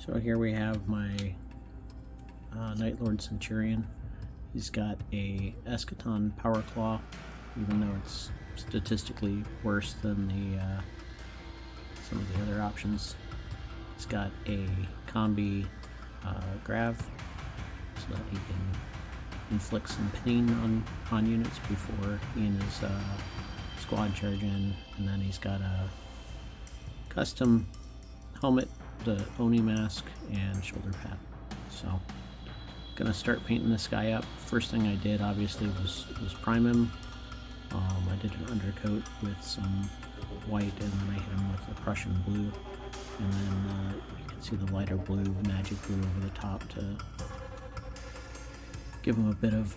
So here we have my Night Lords Centurion. He's got a Eschaton Power Claw, even though it's statistically worse than the some of the other options. He's got a combi grav, so that he can inflict some pain on units before he and his squad charge in. And then he's got a custom helmet, the Oni mask, and shoulder pad. So gonna start painting this guy up. First thing I did obviously was prime him. I did an undercoat with some white, and then I hit him with a Prussian blue, and then you can see the lighter blue, magic blue over the top to give him a bit of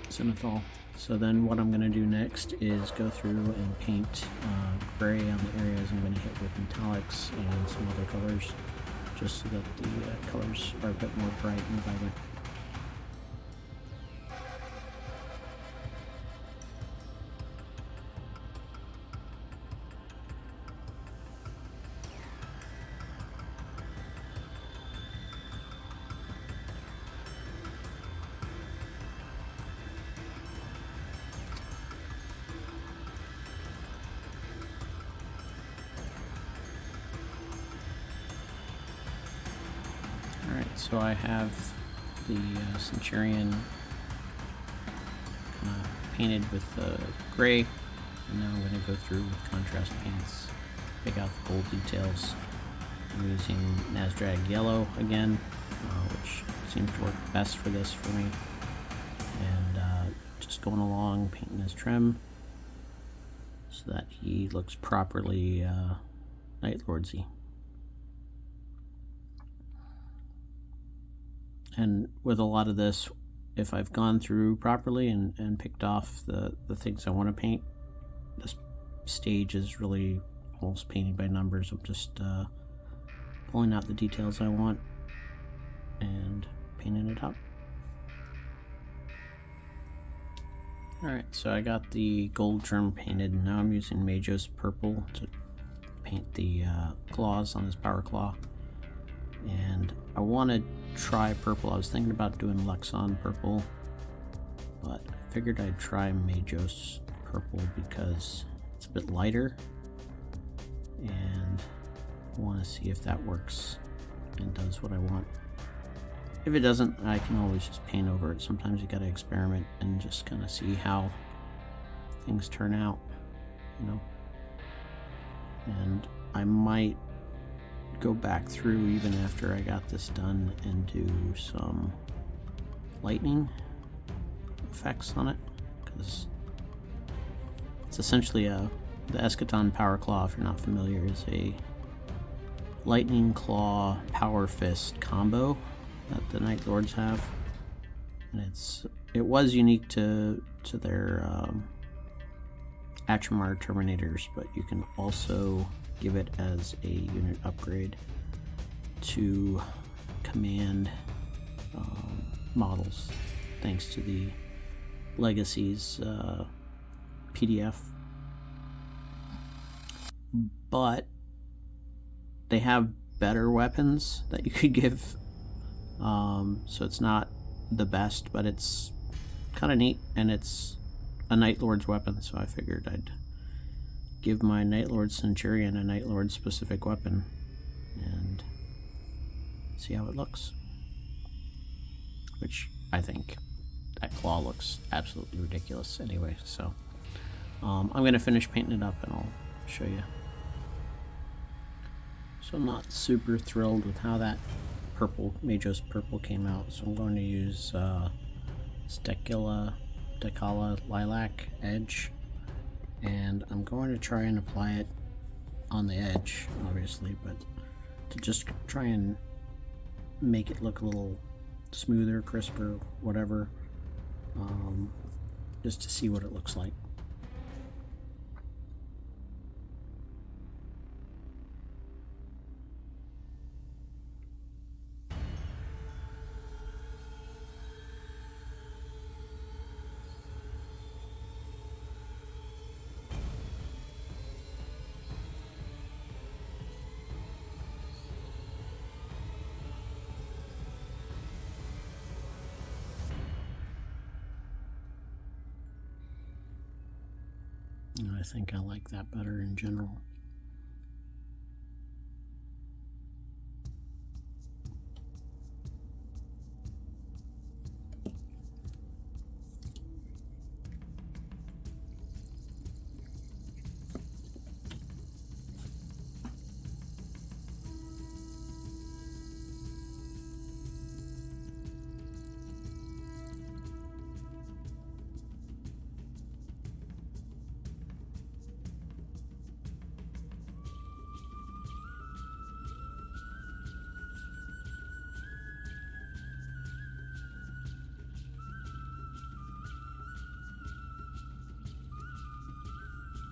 zenithal. So then what I'm going to do next is go through and paint gray on the areas I'm going to hit with metallics and some other colors, just so that the colors are a bit more bright and vibrant. Alright, so I have the Centurion painted with gray, and now I'm going to go through with contrast paints, pick out the gold details. I'm using Nazdrag yellow again, which seems to work best for this for me, and just going along painting his trim so that he looks properly Night Lordsy. And with a lot of this, if I've gone through properly and picked off the things I want to paint, this stage is really almost painting by numbers. I'm just pulling out the details I want and painting it up. Alright, so I got the gold trim painted, and now I'm using Majos purple to paint the claws on his power claw. And I want to try purple. I was thinking about doing Lexon purple, but I figured I'd try Majos purple because it's a bit lighter, and I want to see if that works and does what I want. If it doesn't, I can always just paint over it. Sometimes you gotta experiment and just kind of see how things turn out, you know. And I might go back through even after I got this done and do some lightning effects on it, because it's essentially the Eschaton Power Claw, if you're not familiar, is a lightning claw power fist combo that the Night Lords have, and it was unique to their Atramar Terminators, but you can also give it as a unit upgrade to command models, thanks to the Legacies PDF. But they have better weapons that you could give, so it's not the best, but it's kind of neat, and it's a Night Lord's weapon, so I figured I'd give my Night Lords Centurion a Night Lord specific weapon and see how it looks. Which I think that claw looks absolutely ridiculous anyway, so I'm going to finish painting it up and I'll show you. So I'm not super thrilled with how that purple, Majos purple came out, so I'm going to use Decala Lilac Edge, and I'm going to try and apply it on the edge, obviously, but to just try and make it look a little smoother, crisper, whatever, just to see what it looks like. And I think I like that better in general.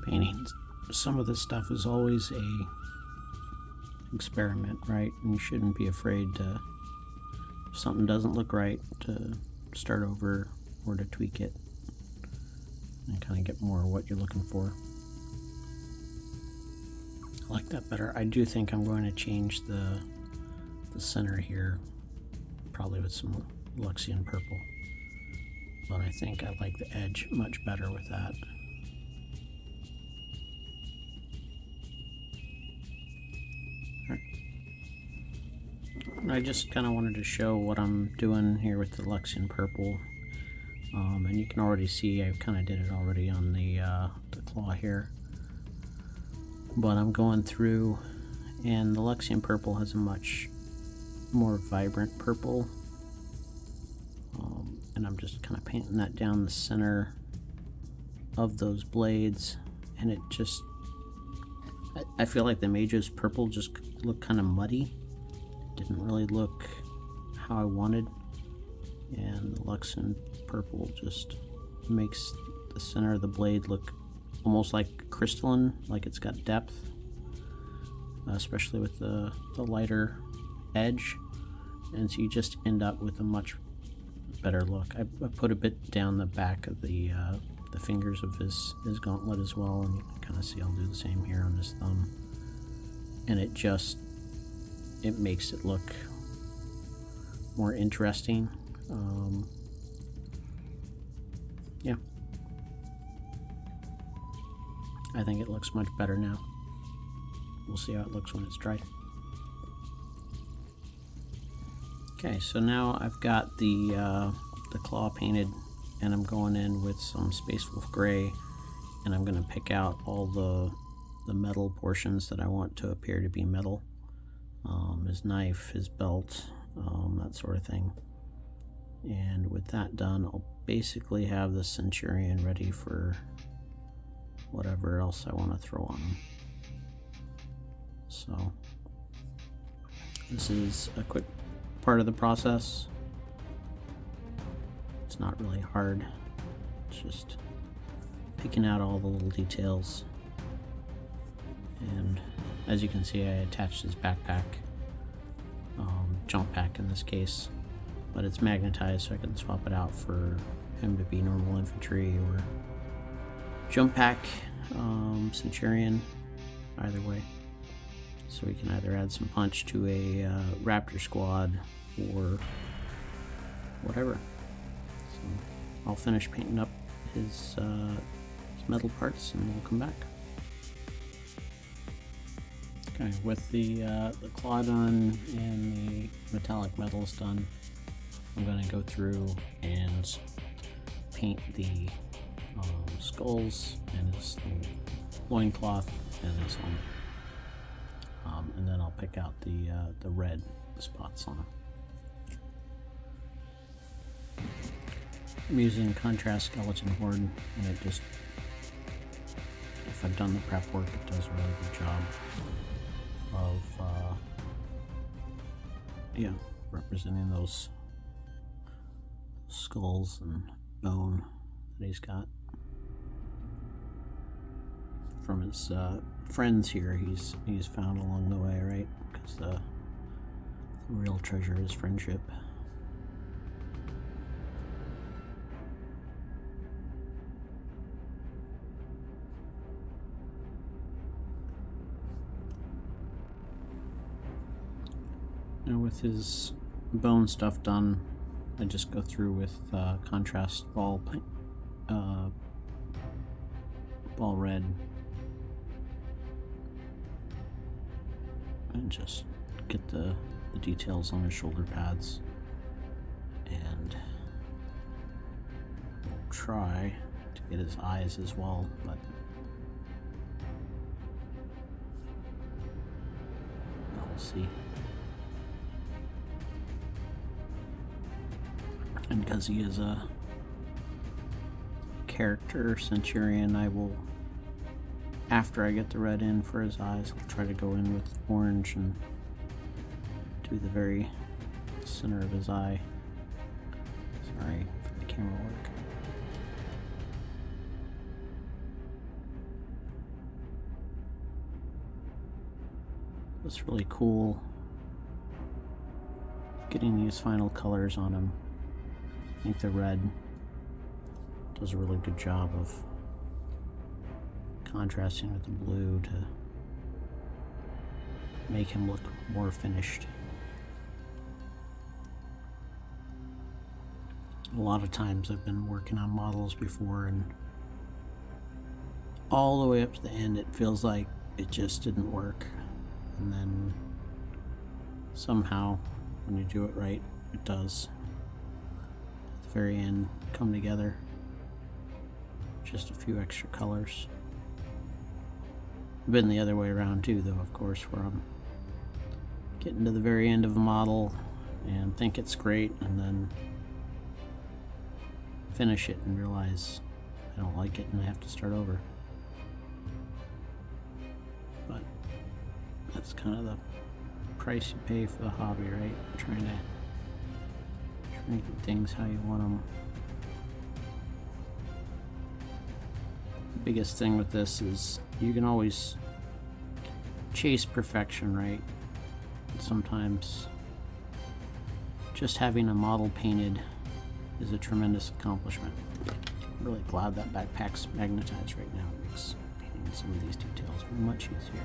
Painting some of this stuff is always a experiment, right? And you shouldn't be afraid to, if something doesn't look right, to start over or to tweak it and kind of get more of what you're looking for. I like that better. I do think I'm going to change the center here, probably with some Luxian purple, but I think I like the edge much better with that. I just kind of wanted to show what I'm doing here with the Luxian purple, and you can already see I kind of did it already on the claw here, but I'm going through, and the Luxian purple has a much more vibrant purple, and I'm just kind of painting that down the center of those blades, and it just, I feel like the Mage's purple just looked kind of muddy. Didn't really look how I wanted, and the Luxian purple just makes the center of the blade look almost like crystalline, like it's got depth, especially with the lighter edge, and so you just end up with a much better look. I put a bit down the back of the fingers of his gauntlet as well, and you can kind of see I'll do the same here on his thumb, and it makes it look more interesting. Yeah, I think it looks much better now. We'll see how it looks when it's dry. Okay, so now I've got the claw painted, and I'm going in with some Space Wolf Gray, and I'm going to pick out all the metal portions that I want to appear to be metal. His knife, his belt, that sort of thing. And with that done, I'll basically have the Centurion ready for whatever else I want to throw on him. So this is a quick part of the process. It's not really hard. It's just picking out all the little details. And as you can see, I attached his backpack, jump pack in this case, but it's magnetized, so I can swap it out for him to be normal infantry or jump pack, Centurion, either way. So we can either add some punch to a Raptor squad or whatever. So I'll finish painting up his metal parts and we'll come back. Okay, with the claw done and the metallic metals done, I'm going to go through and paint the skulls and his loincloth and his helmet. And then I'll pick out the red spots on him. I'm using Contrast Skeleton Horde, and it just, if I've done the prep work, it does a really good job of representing those skulls and bone that he's got from his friends here. He's found along the way, right? Because the real treasure is friendship. Now with his bone stuff done, I just go through with contrast ball all red. And just get the details on his shoulder pads. And we'll try to get his eyes as well, but we'll see. And because he is a character Centurion, I will, after I get the red in for his eyes, I'll try to go in with orange and do the very center of his eye. Sorry for the camera work. It's really cool getting these final colors on him. I think the red does a really good job of contrasting with the blue to make him look more finished. A lot of times I've been working on models before, and all the way up to the end it feels like it just didn't work, and then somehow when you do it right, it does. At the very end, come together. Just a few extra colors. Been the other way around too, though, of course, where I'm getting to the very end of a model and think it's great, and then finish it and realize I don't like it and I have to start over. But that's kind of the price you pay for the hobby, right? Trying to make things how you want them. The biggest thing with this is you can always chase perfection, right? Sometimes just having a model painted is a tremendous accomplishment. I'm really glad that backpack's magnetized right now. It makes painting some of these details much easier.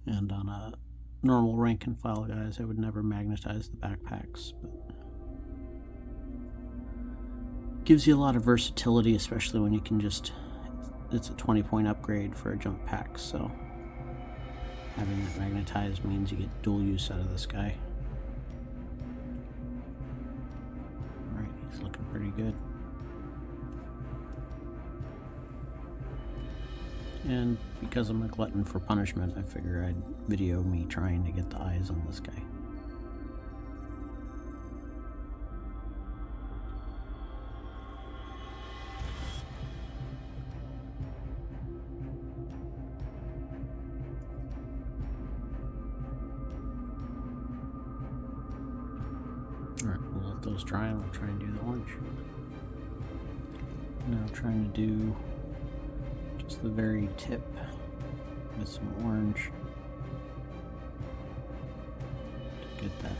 And on a normal rank and file, guys, I would never magnetize the backpacks, but gives you a lot of versatility, especially when you can just, it's a 20-point upgrade for a jump pack, so having that magnetized means you get dual use out of this guy. Alright, he's looking pretty good. And because I'm a glutton for punishment, I figure I'd video me trying to get the eyes on this guy. Alright, we'll let those dry and we'll try and do the orange. Now trying to do just the very tip with some orange to get that